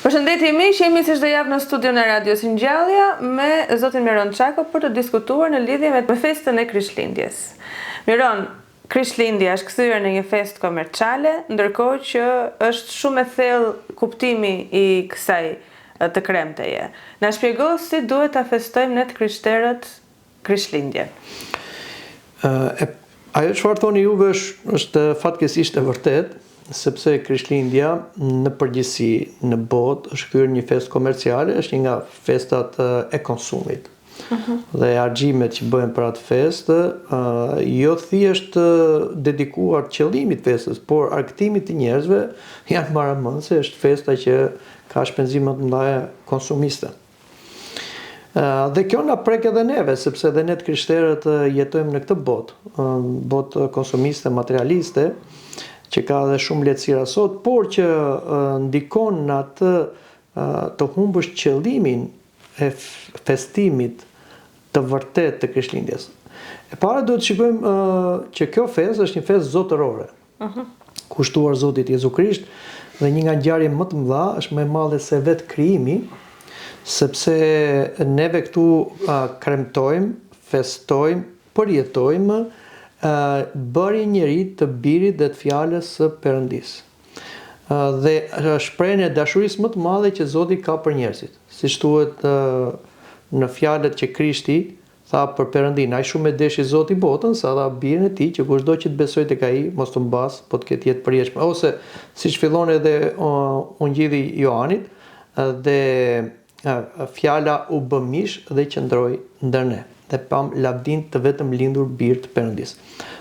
Përshëndetje miq, jemi si çdo javë në studion e Radios Ngjallja me zotin Miron Çako për të diskutuar në lidhje me festën e Krishtlindjes. Miron, Krishtlindja është kthyer në një festë komerciale, ndërkohë që është shumë e thellë kuptimi i kësaj të kremteje. Na shpjego si duhet ta festojmë ne të krishterët Krishtlindjen. Ajo çfarë thoni juve është fatkeqësisht e vërtetë, sepse Krishtlindja në përgjithësi në botë është kthyer një festë komerciale, është një nga festat e konsumit. Dhe argjimet që bëhen për atë festë jo thjesht dedikuar qëllimit festës, por argëtimit të njerëzve janë marrëmend se është festa që ka shpenzime të mëdha konsumiste. Dhe kjo na prek edhe neve, sepse edhe ne të krishterët jetojmë në këtë botë konsumiste, materialiste, që ka edhe shumë lehtësira sot, por që ndikon në atë të humbësh qëllimin e festimit të vërtet të Krishtlindjes. E para duhet të shikojmë që kjo festë është një festë zotërore, kushtuar Zotit Jezu Krisht, dhe një nga ngjarjet më të mëdha është më e madhe se vetë krijimi, sepse neve këtu kremtojmë, festojmë, përjetojmë bëri njeri të birit dhe të fjalës së Perëndis. Dhe shprehjen e dashurisë më të madhe që Zoti ka për njerëzit. Siç thuhet në fjalët që Krishti tha për Perëndin, ai shumë e deshi Zoti botën, sa dha birin e tij që kushdo që të besojë tek ai mos të mbas, po të ketë jetë përjetshme. Ose siç fillon edhe Ungjilli i Johanit, dhe fjala u bë mish dhe qëndroi ndër ne. Dhe pam lavdin të vetëm lindur bir të Perëndis.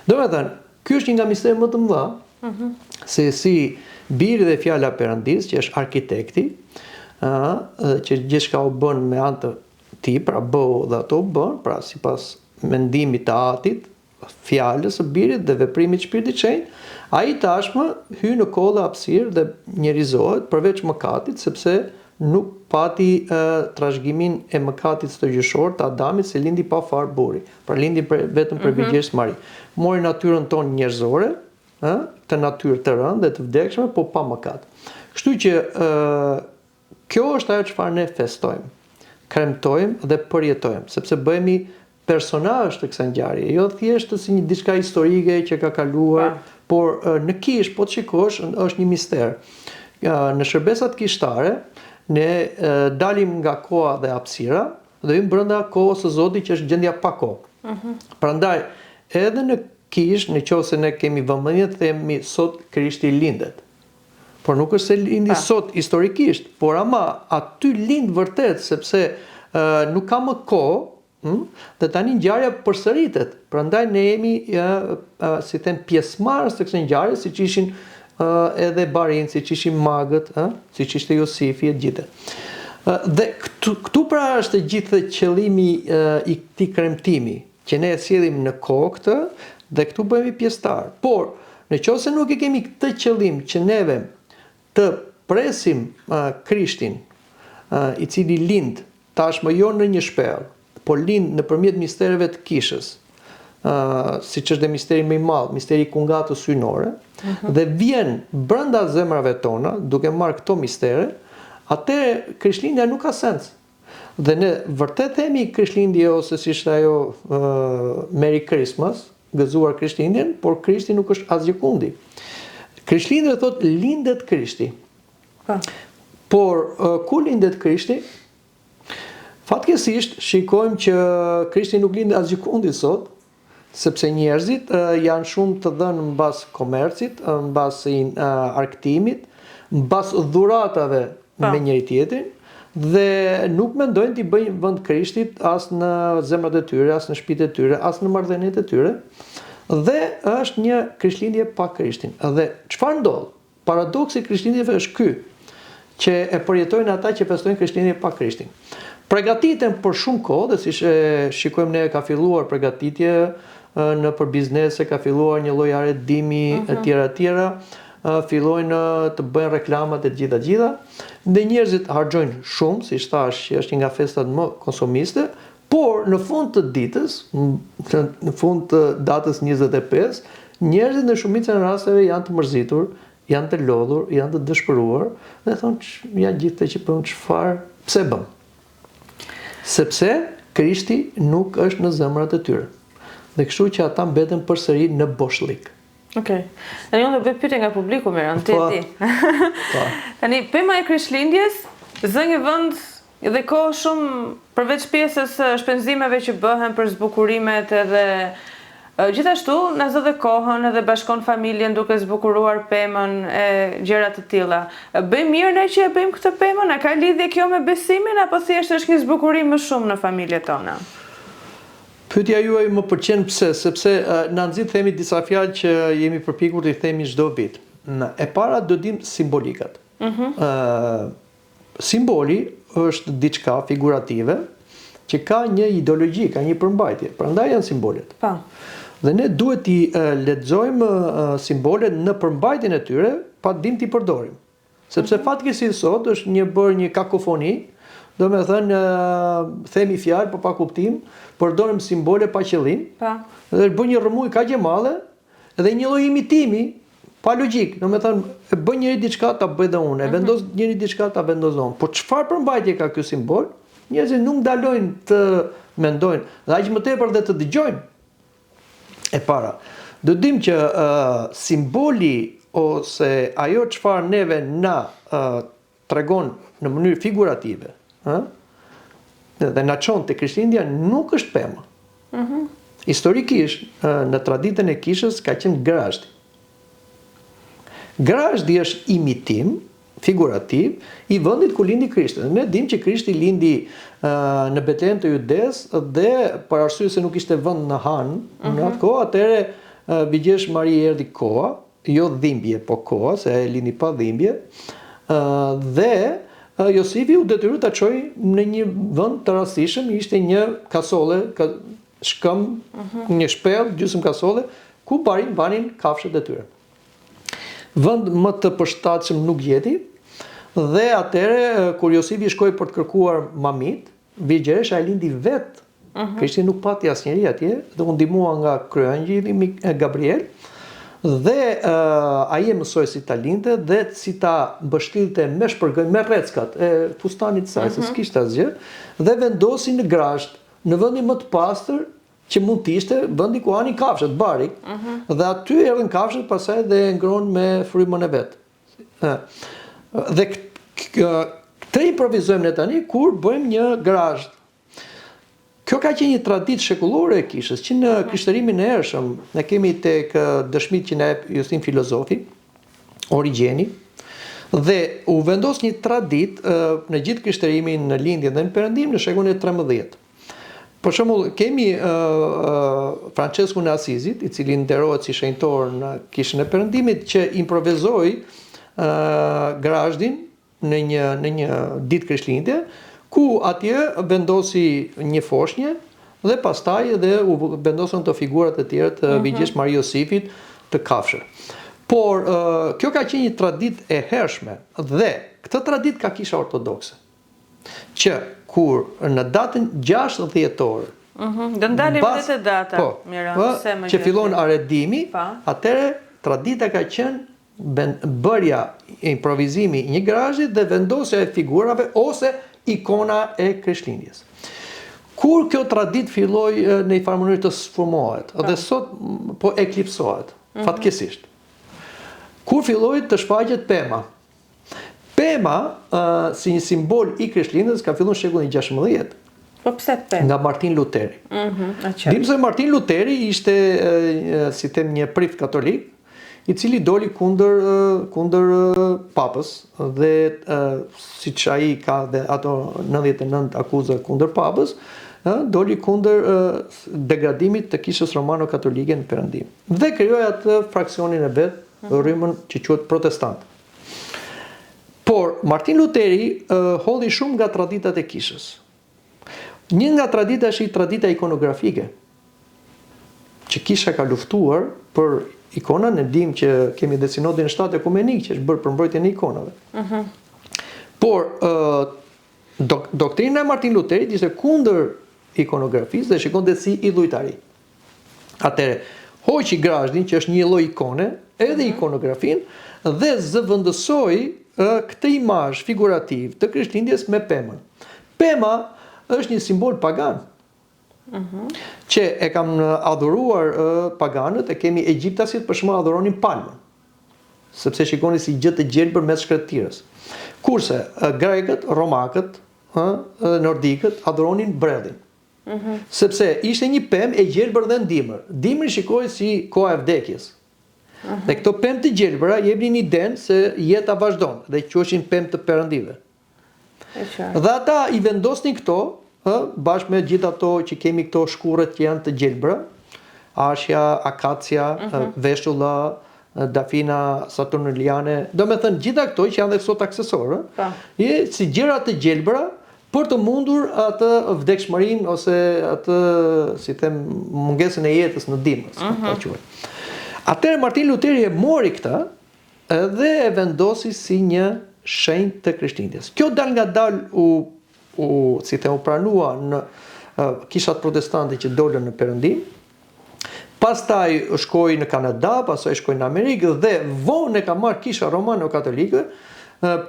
Domethënë, ky është një nga misteret më të mëdha, se si biri dhe fjala e Perëndis, që është arkitekti, që gjithçka u bën me anë të tij, pra bëu dhe ato u bën, pra sipas mendimit të Atit, fjalës së birit dhe veprimit të Shpirtit të Shenjtë, ai tashmë hyn në kohë dhe hapësirë dhe njerizohet përveç mëkatit, sepse nuk pati trashëgimin e mëkatit së gjyshor të Adamit, se lindi pa far burri. Pra lindi vetëm për virgjësh Mari. Mori natyrën tonë njerëzore, të natyrë të rëndë dhe të vdekshme, po pa mëkat. Kështu që kjo është ajo çfarë ne festojmë, kremtojmë dhe përjetojmë, sepse bëhemi personazh të kësaj ngjarje, jo thjesht si një diçka historike që ka kaluar, por në kish, po të shikosh, është një mister. Në shërbesat kishtare, ne dalim nga koha dhe hapësira dhe hyjmë brenda kohës së Zotit, që është gjendja pa kohë. Prandaj, edhe në kish, nëse ne kemi vëmendje të themi sot Krishti lindet. Por nuk është se lindi sot historikisht, por ama aty lind vërtet, sepse nuk ka më kohë, dhe tani ngjarja përsëritet. Prandaj ne jemi si them pjesëmarrës të kësaj ngjarje, siç ishin edhe barin, siç ishin magët, siç ishte Josifi e gjithë. Dhe këtu pra është gjithë qëllimi i këtij kremtimi, që ne e sjellim në kohë këtë dhe këtu bëhemi pjesëtar. Por nëse nuk e kemi këtë qëllim që neve të presim Krishtin, i cili lind tashmë jo në një shpellë, por lind nëpërmjet mistereve të kishës, siç është dhe misteri më i madh, misteri i kungatës hyjnore, dhe vjen brenda zemrave tona, duke marrë këto mistere, atëherë Krishtlindja nuk ka sens. Dhe ne vërtet themi Krishtlindje, ose si ishte ajo Merry Christmas, gëzuar Krishtlindjen, por Krishti nuk është asgjëkundi. Krishtlindja thot lindet Krishti. Por ku lindet Krishti? Fatkeqësisht shikojmë që Krishti nuk lindet asgjëkundi sot, sepse njerëzit janë shumë të dhënë mbas komercit, mbas argëtimit, mbas dhuratave me njëri tjetrin, dhe nuk mendojnë t'i bëjnë vend Krishtit as në zemrat e tyre, as në shtëpitë e tyre, as në marrëdhëniet e tyre, dhe është një Krishtlindje pa Krishtin. Dhe çfarë ndodh? Paradoksi i Krishtlindjeve është ky, që e përjetojnë ata që festojnë Krishtlindje pa Krishtin. Përgatiten për shumë kohë, dhe si shikojmë ne, ka filluar përgatitje në për biznese, ka filluar një lloj arredimi e tjera, fillojnë të bëjnë reklamat e gjitha, dhe njerëzit harxojnë shumë, siç thash, që është një nga festat më konsumiste, por në fund të ditës, në fund të datës 25, njerëzit në shumicën e rasteve janë të mërzitur janë të lodhur, janë të dëshpëruar dhe thonë ja gjithë të që përmë çfarë, pse bëm? Sepse Krishti nuk është në zemrat e tyre. Dhe kështu që ata mbeten përsëri në boshlik. Okej. Tani unë do bëj pyetje nga publiku, Miron, ti e di. Tani pema e Krishtlindjes zë një vend dhe kohë shumë përveç pjesës shpenzimeve që bëhen për zbukurimet edhe gjithashtu na zë dhe kohën edhe bashkon familjen duke zbukuruar pemën e gjëra të tilla. Bëjmë mirë ne që e bëjmë këtë pemën, a ka lidhje kjo me besimin apo thjesht është një zbukurim më shumë në familjet tona? Pyetja juaj më pëlqen pse, sepse na nxit themi disa fjalë që jemi përpikur të i themi çdo vit. E para do dim simbolikat. Simboli është diçka figurative që ka një ideologji, ka një përmbajtje. Prandaj janë simbolet. Pa. Dhe ne duhet i lexojmë simbolet në përmbajtjen e tyre pa dim t'i përdorim. Sepse fatkeqësisht sot është një kakofoni, do me thënë themi fjalë pa kuptim, përdorim simbole pa qëllim, dhe bën një rrëmuj kaq e madhe dhe një lloj imitimi pa logjik. Do me thënë bën njëri diçka ta bëj dhe unë, e vendos njëri diçka ta vendos dhe unë. Po çfarë përmbajtje ka ky simbol? Njerëzit nuk ndalojnë të mendojnë, dhe aq më tepër dhe të dëgjojnë. E para, do dim që simboli ose ajo çfarë neve na tregon në mënyrë figurative, dhe na çon te Krishtlindja nuk është pema. Historikisht, në traditën e kishës ka qenë grazhdi. Grazhdi është imitim figurativ i vendit ku lindi Krishti. Ne dim që Krishti lindi në Betlehem të Judes dhe për arsye se nuk ishte vend në Han, në atë kohë, atëherë Vigjesh Mari erdhi koha, jo dhimbje, po koha, se e lindi pa dhimbje, dhe Josifi u detyroi ta çojë në një vend të rastishëm, ishte një kasole, shkëm, një shpellë, gjysmë kasole, ku banin kafshët e tyre. Vend më të përshtatshëm nuk jeti, dhe atëre kur Josifi shkoi për të kërkuar mamit, Vigjesha e lindi vet. Krishti nuk pati asnjëri atje, dhe u ndihmua nga kryeangjëlli Gabriel, dhe ai e mësoi si ta linte dhe si ta mbështinte me shpërgoj, me rreckat e fustanit të saj, se s'kishte asgjë, dhe vendosi në grasht, në vendin më të pastër që mund të ishte, vendi ku hanin kafshët, barik, dhe aty erdhën kafshët pastaj dhe ngrohen me frymën e vet. Dhe këtë improvizojmë ne tani kur bëjmë një grasht. Kjo ka qenë një traditë shekullore e kishës, që në krishtërimin e ershëm, ne kemi tek dëshmit që na jep Justin filozofi, Origjeni, dhe u vendos një traditë në gjithë krishtërimin në lindje dhe në perëndim në shekullin e 13. Për shembull, kemi Franceskun e Asizit, i cili nderohet si shenjtor në kishën e perëndimit, që improvizoi grashdin në një ditë Krishtlindje, ku atje vendosi një foshnjë dhe pastaj edhe u vendosën të figurat e tjera të Vigjesh Mari Josifit të kafshë. Por kjo ka qenë një traditë e hershme dhe këtë traditë ka Kisha Ortodokse. Që kur në datën 6 dhjetor, do ndalim vetë data, që fillon aredimi, atëre tradita ka qenë bërja, improvizimi një grazhdi dhe vendosja e figurave ose ikona e Krishtlindjes. Kur kjo traditë filloi në një farë mënyrë të sfumohet, dhe sot po eklipsohet, fatkeqësisht. Kur filloi të shfaqet pema. Pema, si një simbol i Krishtlindjes, ka filluar në shekullin 16. Po pse pema? Nga Martin Luteri. Dim se Martin Luteri ishte, si them, një prift katolik, i cili doli kundër papës dhe siç ai ka dhe ato 99 akuza kundër papës, doli kundër degradimit të kishës romano-katolike në perëndim. Dhe krijoi atë fraksionin e vet, rrymën që quhet protestant. Por Martin Luteri hodhi shumë nga traditat e kishës. Një nga tradita është tradita ikonografike, që kisha ka luftuar për ikona, ne dim që kemi dhe sinodin 7 ekumenik që është bërë për mbrojtjen e ikonave. Por doktrina e Martin Luterit ishte kundër ikonografisë dhe shikonte si idhujtari. Atëre, hoqi grazhdin, që është një lloj ikone, edhe ikonografin, dhe zëvendësoi këtë imazh figurativ të Krishtlindjes me pemën. Pema është një simbol pagan, që e kanë adhuruar paganët, e kemi egjiptasit për shembull adhuronin palmën, sepse shikoni si gjë të gjelbër mes shkretëtirës. Kurse grekët, romakët, nordikët adhuronin bredhin. Sepse ishte një pemë e gjelbër dhe në dimër. Dimri shikoi si koha e vdekjes. Dhe këto pemë të gjelbëra jepnin idenë se jeta vazhdon dhe quheshin pemë të perëndive. Dhe ata i vendosnin këto bashkë me gjithë ato që kemi këto shkurrët që janë të gjelbëra, ashja, akacia, veshulla, dafina saturniliane, do me thënë gjitha këto që janë dhe sot aksesorë, si gjëra të gjelbëra për të mundur atë vdekshmërinë ose atë, si them, mungesën e jetës në dimër. Atëherë Martin Luteri e mori këtë dhe e vendosi si një shenjë të Krishtlindjes. Kjo dal nga dal u pranua në kishat protestante që dolën në Perëndim. Pastaj shkoi në Kanada, pastaj shkoi në Amerikë dhe vonë e ka marrë kisha romano-katolike.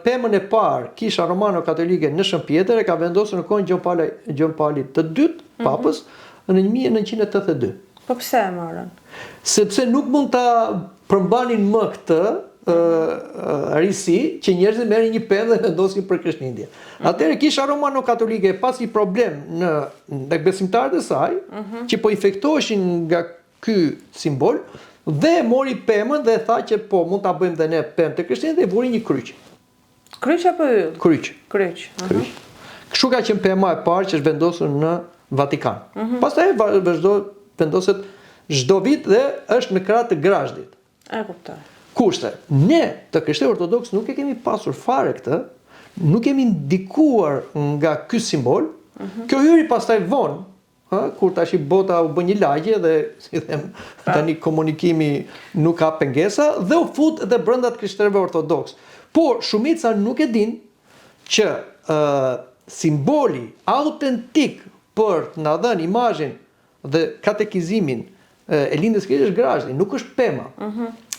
Pemën e parë, kisha romano-katolike në Shën Pjetër e ka vendosur në kohën Gjon Pauli të dytë, papës, në 1982. Po pse e morën? Sepse nuk mund ta përmbanin më këtë risi që njerëzit merrin një pemë dhe vendosin për Krishtlindje. Atëherë kisha romano-katolike pas një problem në besimtarët e saj, që po infektoheshin nga ky simbol, dhe mori pemën dhe tha që po mund ta bëjmë dhe ne pemë të Krishtlindjes dhe vuri një kryq. Kryq apo yll? Kryq. Kryq. Kështu ka qenë pema e parë që është vendosur në Vatikan. Pastaj vendoset çdo vit dhe është në krah të grazhdit. E kuptoj. Kurse ne të krishterë ortodoks nuk e kemi pasur fare këtë, nuk kemi ndikuar nga ky simbol. Kjo hyri pastaj vonë, kur tash bota u bë një lagje dhe si them tani komunikimi nuk ka pengesa dhe u fut edhe brenda të krishterëve ortodoks. Por shumica nuk e din që simboli autentik për të na dhënë imazhin dhe katekizimin e lindjes së Krishtit është grazhdi, nuk është pema.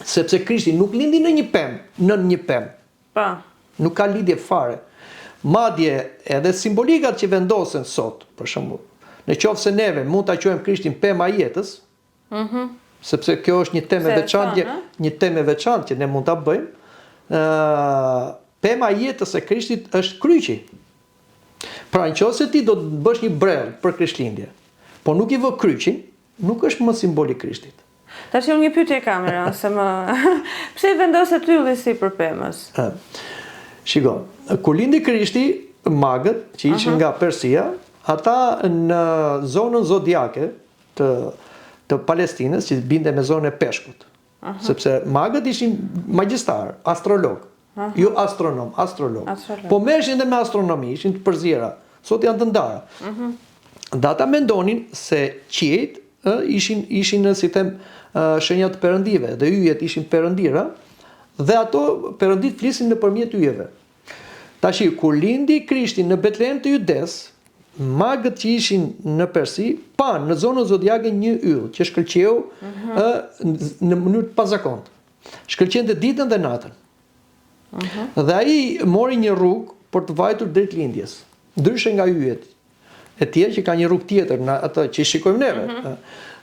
Sepse Krishti nuk lindi në një pemë, në një pemë. Nuk ka lidhje fare. Madje edhe simbolikat që vendosen sot, për shembull, në qoftë se neve mund ta quajmë Krishtin pema e jetës, sepse kjo është një temë e veçantë që ne mund ta bëjmë. Pema e jetës e Krishtit është kryqi. Pra nëse ti do të bësh një brell për Krishtlindje, po nuk i vë kryqin, nuk është më simboli i Krishtit. Tash unë një pyetje kam, se pse vendoset ylli sipër pemës? Shiko, kur lindi Krishti, magët që ishin nga Persia, ata në zonën zodiake të Palestinës, që binte me zonën e peshkut. Sepse magët ishin magjistar, astrolog, jo astronom, astrolog. Po merreshin edhe me astronomi, ishin të përzjera. Sot janë të ndara. Dhe ata mendonin se qiejt ishin si them shenja të perëndive dhe yjet ishin perëndira dhe ato perëndit flisin nëpërmjet yjeve. Tashi kur lindi Krishti në Betlehem të Judes, magët që ishin në Persi pan në zonën zodiake një yll që shkëlqeu në mënyrë të pazakontë. Shkëlqente ditën dhe natën. Dhe ai mori një rrugë për të vajtur drejt lindjes, ndryshe nga yjet e tjerë që ka një rrugë tjetër në atë që shikojmë neve.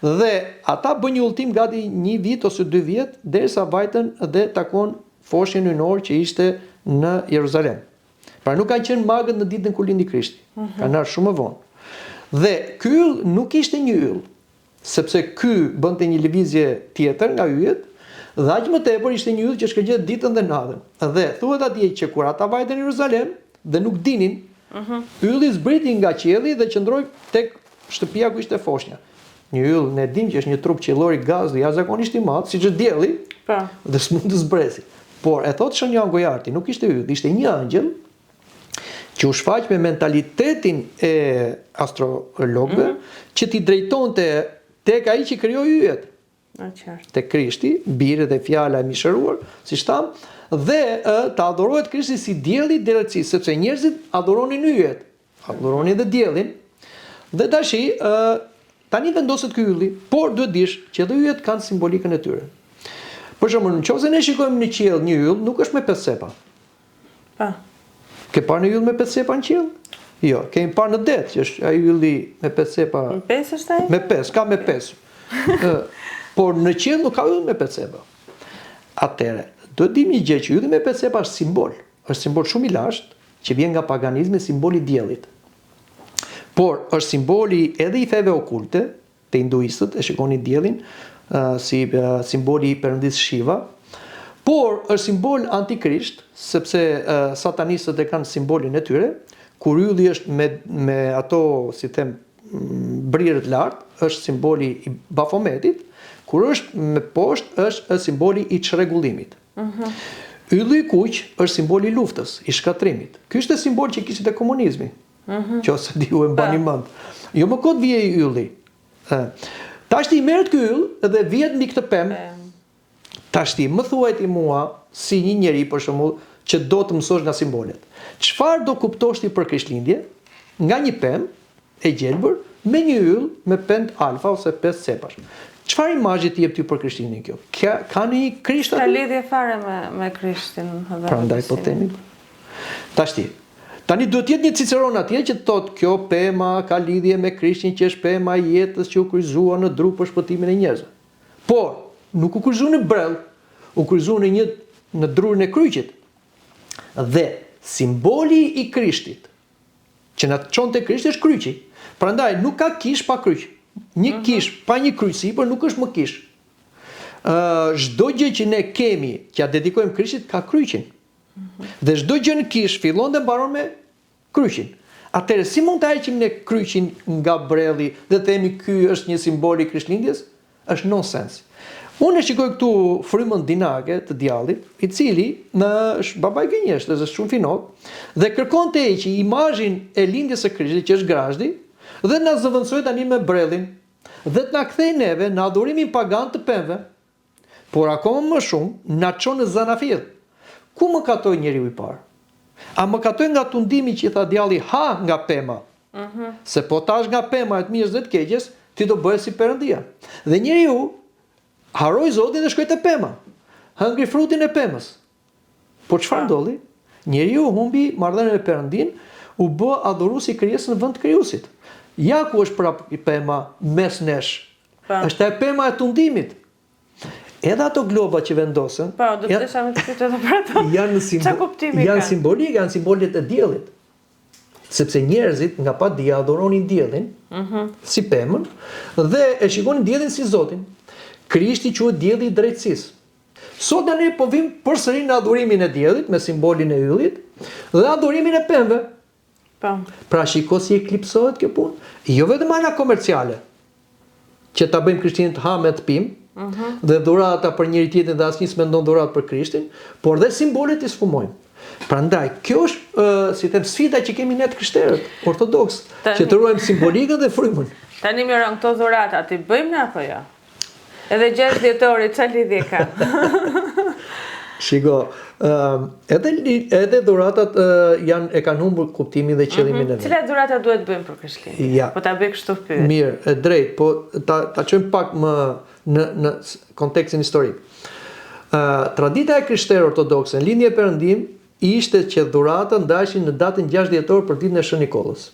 Dhe ata bën një udhtim gati 1 vit ose 2 vjet derisa vajtën dhe takon foshën hyjnor që ishte në Jeruzalem. Pra nuk kanë qenë magët në ditën kur lindi Krishti. Kanë ardhur shumë më vonë. Dhe ky yll nuk ishte një yll, sepse ky bënte një lëvizje tjetër nga yjet, dhe aq më tepër ishte një yll që shkëlqente ditën dhe natën. Dhe thuhet atje që kur ata vajtën në Jeruzalem dhe nuk dinin, ylli zbriti nga qielli dhe qëndroi tek shtëpia ku ishte foshnja. Një yll ne dim që është një trup qiellor i gazë dhe jashtëzakonisht i madh, siç është dielli, dhe s'mund të zbresi. Por e thot Shënjan Gojarti, nuk ishte yll, ishte një angjël që u shfaq me mentalitetin e astrologëve, që t'i drejtonte tek ai që krijoi yjet. Tek Krishti, biri dhe fjala e mishëruar, siç tham, dhe të adhurohet Krishti si dielli i drejtësisë, sepse njerëzit adhuronin yjet, adhuronin edhe diellin. Dhe tashi tani vendoset ky ylli, por duhet dish që edhe yjet kanë simbolikën e tyre. Për shembull, nëse ne shikojmë në qiell një yll, nuk është me 5 cepa. Pa. Ke parë një yll me 5 cepa në qiell? Jo, kemi parë në det, që është ai ylli me 5 cepa. Me 5 është ai? Me 5, ka me 5. Por në qiell nuk ka yll me 5 cepa. Atëherë, duhet dim një gjë që ylli me 5 cepa është simbol. Është simbol shumë i lashtë që vjen nga paganizmi, simboli i diellit. Por është simboli edhe i feve okulte, te hinduistët e shikonin diellin si simboli i perëndisë Shiva, por është simbol antikrisht, sepse satanistët e kanë simbolin e tyre, kur ylli është me ato, si them, brirët lart, është simboli i Bafometit, kur është me poshtë është simboli i çrregullimit. Ylli i kuq është simboli i luftës, i shkatrimit. Ky është simbol që kishte komunizmi. Qose di u e mbani mend. Jo më kot vije i ylli. Tashti i merret ky yll dhe vihet mbi këtë pemë. Tashti më thuaj ti mua si një njeri për shembull që do të mësosh nga simbolet. Çfarë do kuptosh ti për Krishtlindje nga një pemë e gjelbër me një yll me pend alfa ose 5 cepash? Çfarë imazhi ti jep ty për Krishtlindjen kjo? Ka një Krisht aty? Ka lidhje fare me Krishtin. Prandaj po themi. Tani duhet jetë një Ciceron atje që të thotë kjo pema ka lidhje me Krishtin që është pema e jetës që u kryqëzua në dru për shpëtimin e njerëzve. Por nuk u kryqëzua në brell, u kryqëzua në drurën e kryqit. Dhe simboli i Krishtit që na çonte Krishti është kryqi. Prandaj nuk ka kish pa kryq. Një kish pa një kryq sipër nuk është më kish. Çdo gjë që ne kemi që ja dedikojmë Krishtit ka kryqin. Dhe çdo gjë në kish fillon dhe mbaron me kryqin. Atëherë si mund të heqim ne kryqin nga brelli dhe themi ky është një simbol i Krishtlindjes? Është nonsens. Unë e shikoj këtu frymën dinake të djallit, i cili është babaj gënjesht, është shumë finok, dhe kërkon të heqë imazhin e lindjes së Krishtit që është Grazhdi, dhe na zëvendësoi tani me brellin, dhe të na kthej neve në adhurimin pagan të pemëve. Por akoma më shumë na çon në zanafill. Ku më katoi njeriu i parë? A më katoi nga tundimi që i tha djalli ha nga pema? Se po tash nga pema e të mirës dhe të keqes, ti do bëhesh si Perëndia. Dhe njeriu haroi Zotin dhe shkoi te pema. Hëngri frutin e pemës. Po çfarë ndodhi? Njeriu humbi marrëdhënien me Perëndin, u bë adhurues i krijesës në vend të krijuesit. Ja ku është prapë pema mes nesh. Është e pema e tundimit. Edhe ato globa që vendosen, do të desha me të pyet edhe për ato. Janë simbolik, janë simbolet e diellit. Sepse njerëzit nga pa dia adhuronin diellin, si pemën, dhe e shikonin diellin si Zotin. Krishti quhet dielli i drejtësisë. Sot ne po vim përsëri në adhurimin e diellit me simbolin e yllit dhe adhurimin e pemëve. Pra shiko si eklipsohet kjo punë. Jo vetëm ana komerciale, që ta bëjmë Krishtin të ha me të pim, dhe dhurata për njëri tjetrin dhe asnjë s'mendon dhuratë për Krishtin, por dhe simbolet i sfumojmë. Prandaj, kjo është si them sfida që kemi ne të krishterët ortodoks, që të ruajmë simbolikën dhe frymën. Tani më ran këto dhurata ti bëjmë ne apo jo? Edhe 6 dhjetori çfarë lidhje ka? Shiko, edhe dhuratat e kanë humbur kuptimin dhe qëllimin e vet. Cilat dhurata duhet bëjmë për Krishtlindjen? Ja. Po ta bëj kështu pyet. Mirë, e drejt, po ta çojmë pak më në kontekstin historik. Tradita e krishterë ortodokse në lindje Perëndim ishte që dhurata ndaheshin në datën 6 dhjetor për ditën e Shën Nikollës.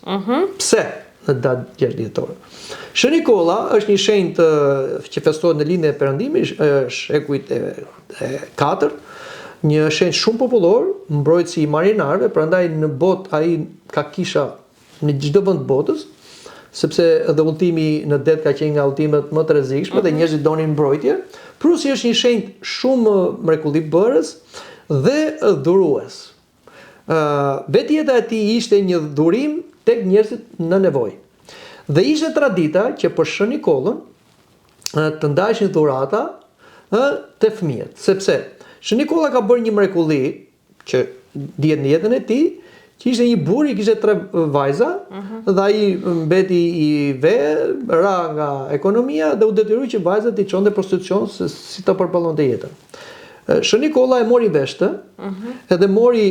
Pse në datë 6 dhjetor? Shën Nikolla është një shenjtë që festohet në lindjen e Perëndimit, shekujt e 4, një shenjtë shumë popullor, mbrojtësi i marinarëve, prandaj në botë ai ka kisha në çdo vend të botës, sepse edhe udhëtimi në det ka qenë nga udhëtimet më të rrezikshme dhe njerëzit donin mbrojtje. Prusi është një shenjtë shumë mrekullibërës dhe dhurues. Vetjeta e tij ishte një dhurim tek njerëzit në nevojë. Dhe ishte tradita që për Shën Nikollën të ndaheshin dhurata te fëmijët, sepse Shën Nikolla ka bërë një mrekulli që dihet në jetën e tij, që ishte një burr i kishte 3 vajza, dhe ai mbeti i ra nga ekonomia dhe u detyroi që vajzat i çonte prostitucion si ta përballonte jetën. Shën Nikolla e mori veshtë, edhe mori,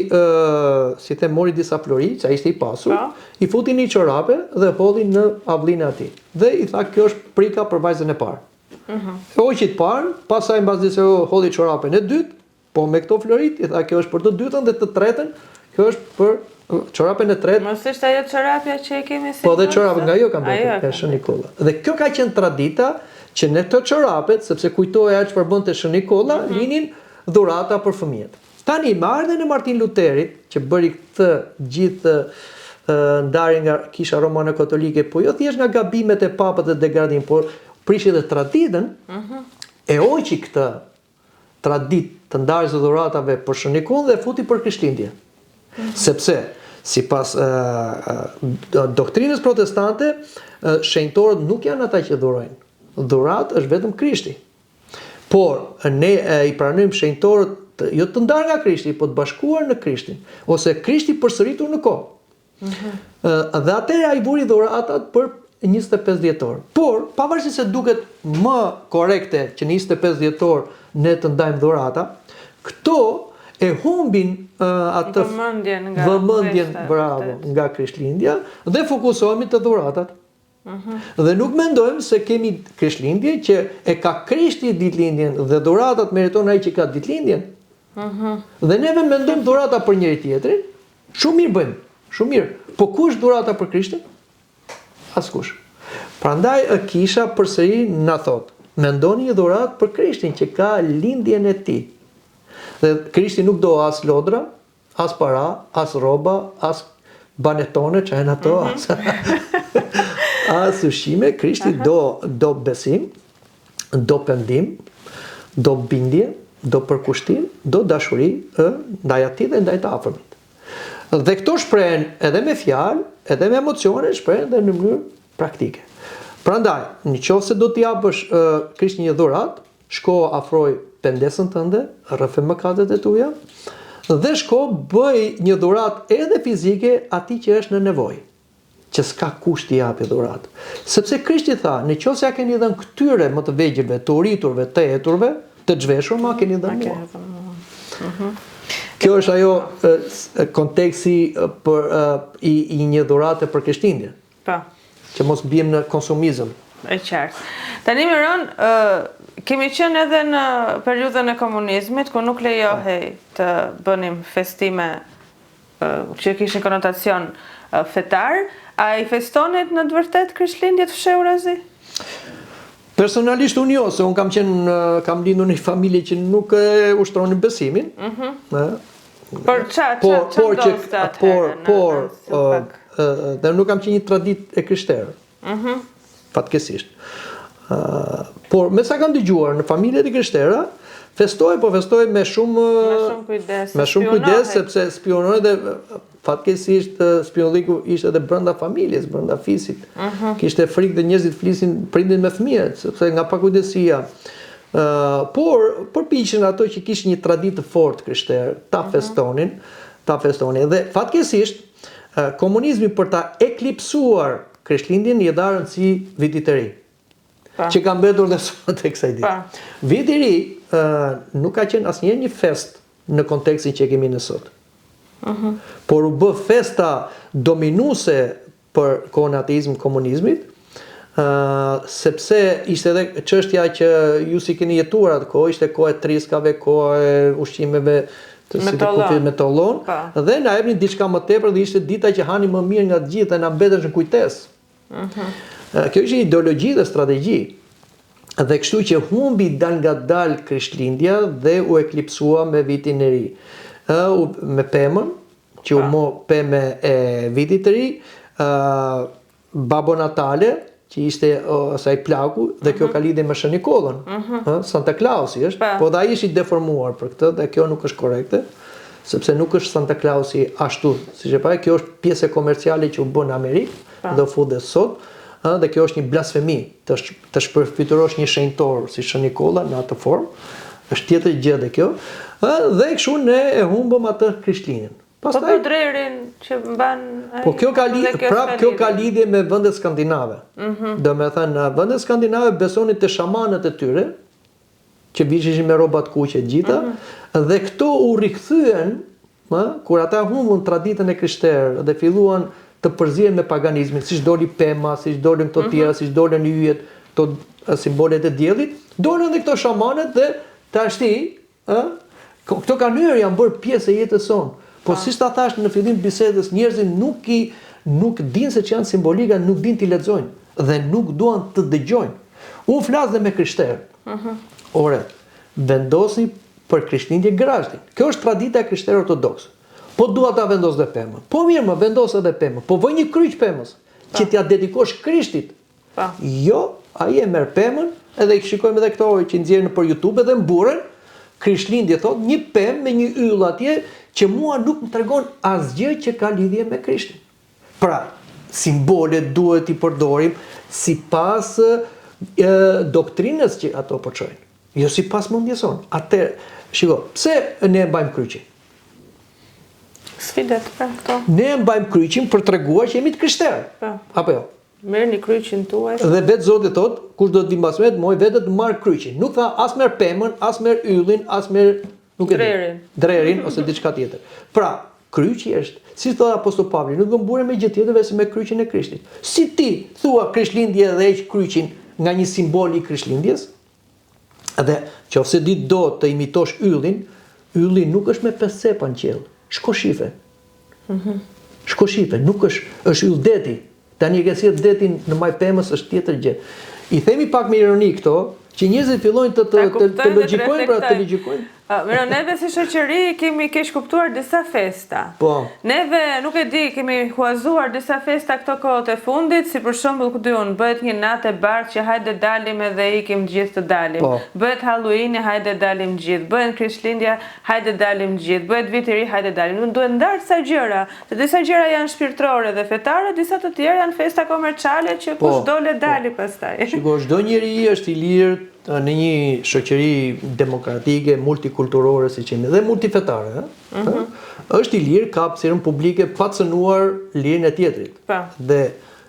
si them, mori disa flori, që a ishte i pasur, i futi një çorape dhe hodhi në avlinë e ati. Dhe i tha, kjo është prika për vajzën e parë. E hoqit parë, pasaj mbas se hodhi çorapen e dytë, po me këto florit, i tha, kjo është për të dytën dhe të tretën, kjo është për çorapen e tretë. Mos është ajo çorapja që e kemi si. Po dhe çorape nga jo ka bërë Shën Nikolla. Dhe kjo ka qenë tradita që në këto çorapet, sepse kujtoja çfarë bënte Shën Nikolla, linin dhurata për fëmijët. Tani më ardhen në Martin Luterit, që bëri këtë gjithë ndarje nga Kisha Romane Katolike, po jo thjesht nga gabimet e papët dhe degradim, por prishi dhe traditën, e hoqi këtë traditë të ndarjes së dhuratave për Shën Nikollën dhe futi për Krishtlindje. Sepse sipas doktrinës protestante, shenjtorët nuk janë ata që dhurojnë. Dhurat është vetëm Krishti. Por ne i pranojmë shenjtorët jo të ndarë nga Krishti, po të bashkuar në Krishtin, ose Krishti përsëritur në kohë. Dhe atëherë ai vuri dhuratat për 25 dhjetor. Por pavarësisht se duket më korrekte që në 25 dhjetor ne të ndajmë dhurata, këto e humbin atë vëmendjen bravo nga Krishtlindja dhe fokusohemi te dhuratat. Dhe nuk mendojmë se kemi Krishtlindje që e ka Krishti ditëlindjen dhe dhuratat meriton ai që ka ditëlindjen. Dhe neve mendojmë dhurata për njëri tjetrin, shumë mirë bëjmë, shumë mirë. Po kush dhurata për Krishtin? Askush. Prandaj Kisha përsëri na thot, mendoni një dhuratë për Krishtin që ka lindjen e tij. Dhe Krishti nuk do as lodra, as para, as rroba, as banetone që janë ato, as ushqime. Krishti do besim, do pendim, do bindje, do përkushtim, do dashuri ndaj atij dhe ndaj të afërmit. Dhe këto shprehen edhe me fjalë, edhe me emocione, shprehen edhe në mënyrë praktike. Prandaj, nëse do t'i japësh Krishtit një dhuratë, shko afroj pendesën tënde, rrëfe mëkatet e tuaja, dhe shko bëj një dhuratë edhe fizike atij që është në nevojë, që s'ka kusht t'i japi dhuratë. Sepse Krishti tha, nëse ja keni dhënë këtyre më të vegjëlve, të uriturve, të eturve, të zhveshur, ma keni dhënë mua. Kjo është ajo konteksti i një dhurate për Krishtlindjen. Po. Që mos bijem në konsumizëm. E qartë. Tani Miron, kemi qenë edhe në periudhën e komunizmit, ku nuk lejohej të bënim festime që kishin konotacion fetar. A i festonit në të vërtet Krishtlindjet fshehura zi? Personalisht unë jo, se unë kam lindur në një familje që nuk e ushtronin besimin. Por qa ndodhë të atëherë? Dhe nuk kam qenë një tradit e krishterë, fatkesisht. Por me sa kam dëgjuar në familjet e krishtera, festoj me shumë kujdes, sepse spionoj dhe fatkesisht spionolliku ishte edhe brenda familjes, brenda fisit. Kishte frikë dhe njerëzit flisin prindin me fëmijët, sepse nga pakujdesia. Por përpiqen ato që kishin një traditë të fortë krishterë, ta festonin. Dhe fatkesisht komunizmi për ta eklipsuar Krishtlindjen i dha rëndësi Vitit të Ri, që ka mbetur dhe sot e kësaj dite. Viti i Ri nuk ka qenë asnjëherë një fest në kontekstin që kemi në sot. Por u bë festa dominuese për kohën e ateizmit komunizmit, sepse ishte edhe çështja që ju si keni jetuar atë kohë, ishte kohë e triskave, kohë e ushqimeve me tollon, dhe na jepnin diçka më tepër dhe ishte dita që hani më mirë nga të gjithë dhe na mbetesh në kujtesë. Kjo ishte ideologji dhe strategji. Dhe kështu që humbi dal nga dal Krishtlindja dhe u eklipsua me Vitin e Ri. Me pemën, që u mo peme e Vitit të Ri, Babo Natale, që ishte asaj plaku, dhe kjo ka lidhje me Shën Nikollën. Santa Clausi është, po dhe ai është i deformuar për këtë, dhe kjo nuk është korrekte, sepse nuk është Santa Clausi ashtu, siç e pa, kjo është pjesë komerciale që u bën në Amerikë dhe u fut dhe sot, dhe kjo është një blasfemi, të shpërfiturosh një shenjtor si Shën Nikolla në atë formë, është tjetër gjë dhe kjo, dhe kështu ne e humbëm atë Krishtlindjen. Po për drerin që mban... Po kjo ka lidhje me vendet skandinave. Do me thënë, në vendet skandinave besonin të shamanët e tyre, që vishishin me rroba të kuqe gjitha, dhe këto u rikthyen, kur ata humbën traditën e krishterë dhe filluan të përzihen me paganizmin, siç doli pema, siç dolën këto tjera, siç dolën yjet, këto simbolet e diellit, dolën edhe këto shamanët dhe tashti, këto kanyer janë bërë pjesë e jetës sonë. Po siç ta thash në fillim të bisedës, njerëzit nuk dinë se ç'janë simbolika, nuk dinë t'i lexojnë dhe nuk duan të dëgjojnë. Unë flas dhe me krishterë. Ore, vendosni për Krishtlindje Grazhdin. Kjo është tradita e krishterë ortodokse. Po dua ta vendos dhe pemën. Po mirë, më vendos edhe pemën. Po vë një kryq pemës që t'ia dedikosh Krishtit. Jo, ai e merr pemën, edhe i shikojmë edhe këto që nxjerrin nëpër YouTube edhe mburren. Krishtlindje thot, një pemë me një yll atje që mua nuk më tregon asgjë që ka lidhje me Krishtin. Pra, simbolet duhet i përdorim sipas doktrinës që ato po çojnë. Jo sipas mendjes sonë. Atëherë, shiko, pse ne mbajmë kryqin? Sfidet pra këto. Ne mbajmë kryqin për treguar që jemi të krishterë. Apo jo? Merrni kryqin tuaj. Dhe vetë Zoti thot, kush do të vi mbas meje, moj vetë të marr kryqin. Nuk tha as merr pemën, as merr yllin, as merr drerin ose diçka tjetër. Pra, kryqi është, si thot apostol Pavli, nuk do mburen me gjë tjetër veçse me kryqin e Krishtit. Si ti thua Krishtlindje dhe heq kryqin nga një simbol i Krishtlindjes? Dhe qofse ti do të imitosh yllin, ylli nuk është me 5 cepa në qiell. Shko shife. Shko shife, nuk është yll deti. Tani e ke sjell detin në maj pemës është tjetër gjë. I themi pak me ironi këto, që njerëzit fillojnë të logjikojnë, pra të logjikojnë. Miro, neve si shoqëri kemi keq kuptuar disa festa. Po. Neve, nuk e di, kemi huazuar disa festa këto kohët e fundit, si për shembull, ku diun, bëhet një natë e bardhë që hajde dalim edhe ikim gjithë të dalim. Po. Bëhet Halloween, hajde dalim gjithë. Bëhet Krishtlindja, hajde dalim gjithë. Bëhet Viti i Ri, hajde dalim. Nuk duhet ndarë disa gjëra. Se disa gjëra janë shpirtërore dhe fetare, disa të tjera janë festa komerciale që kush dole dali pastaj. Shiko, çdo njeri është i lirë në një shoqëri demokratike, multikulturore, si që jemi, dhe multifetare, është i lirë, ka hapësirën publike pa cënuar lirën e tjetrit. Dhe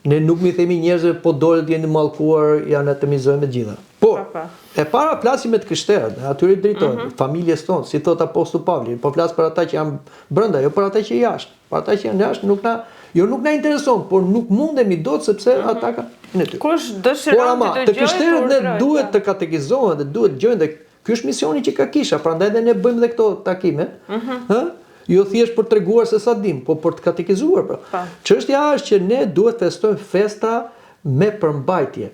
ne nuk mi themi njerëzve, po dole të jenë mallkuar, janë atomizojnë me gjitha. Por, e para flasim me të krishterët, atyre drejtojnë, familjes tonë, si thot apostol Pavli, po flas për ata që janë brenda, jo për ata që jashtë. Për ata që janë jashtë nuk na intereson, por nuk mundemi dot sepse ata kanë në ty. Kush dëshiron të dëgjojë? Të krishterët ne duhet të katekizohen dhe duhet gjojnë dhe ky është misioni që ka kisha, prandaj dhe ne bëjmë dhe këto takime. Jo thjesht për treguar se sa dim, po për të katekizuar pra. Çështja është që ne duhet festojmë festa me përmbajtje.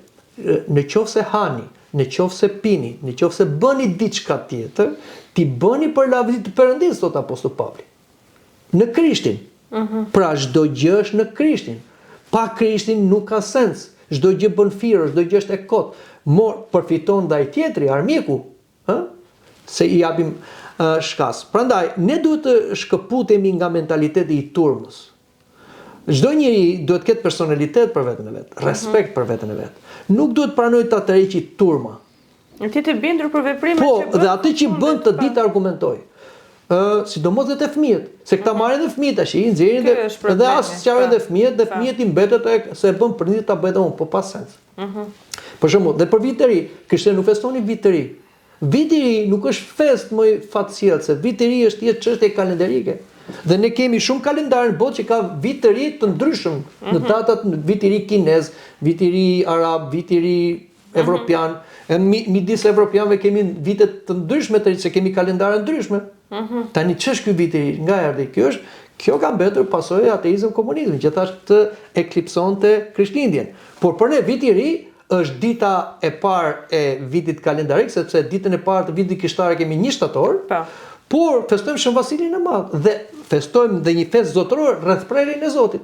Në qoftë se hani, në qoftë se pini, në qoftë se bëni diçka tjetër, ti bëni për lavdit të Perëndisë, thot apostol Pavli. Në Krishtin. Pra çdo gjë është në Krishtin. Pa Krishtin nuk ka sens. Çdo gjë bën firë, çdo gjë është e kot. Përfiton ndaj tjetri, armiku, se i japim shkas. Prandaj ne duhet të shkëputemi nga mentaliteti i turmës. Çdo njeri duhet ketë personalitet për veten e vet, respekt për veten e vet. Nuk duhet pranoj ta tërheqë turma. Ti të bindur për veprimet që bën. Po, dhe atë që bën të ditë argumentoj. Sidomos dhe të fëmijët, se këta marrin dhe fëmijët tash, i nxjerrin dhe as sqarojnë dhe fëmijët i mbetet se e bën për një ta bëhet unë, po pa sens. Për shembull, dhe për Vit të Ri, krishterët nuk festonin Vit të Ri. Viti i Ri nuk është fest më fatësirë, se Viti i Ri është çështje kalendarike. Dhe ne kemi shumë kalendar në botë që ka Vit të Ri të ndryshëm, në datat Vit i Ri kinez, Vit i Ri arab, Vit i Ri evropian. Midis evropianëve kemi vite të ndryshme të ri, se kemi kalendare ndryshme. Tani ç'është ky Vit i Ri? Nga erdhi? Kjo ka mbetur pasojë e ateizëm komunizmit, që thash të eklipsonte Krishtlindjen. Por për ne Viti i Ri është dita e parë e vitit kalendarik, sepse ditën e parë të vitit krishtar kemi 1 shtator. Por festojmë Shën Vasilin e Madh dhe festojmë dhe një festë zotërore rreth prerjen e Zotit.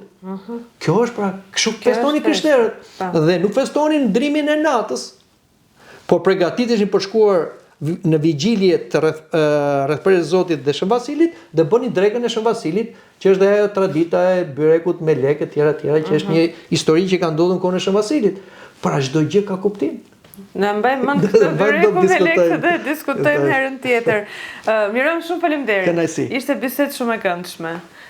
Kjo është pra, kështu festonin krishterët. Dhe nuk festonin ndrimin e natës, por përgatiteshin për shkuar në vigjilje të rreth prerjes së Zotit dhe Shën Vasilit dhe bënin drekën e Shën Vasilit, që është dhe ajo tradita e byrekut me lekë etj, që është një histori që ka ndodhur në kohën e Shën Vasilit. Pra çdo gjë ka kuptim. Në mbajmë mend këtë byreku me lekë dhe diskutojmë herën tjetër. Miron, shumë faleminderit. Kënaqësi. Ishte bisedë shumë e këndshme.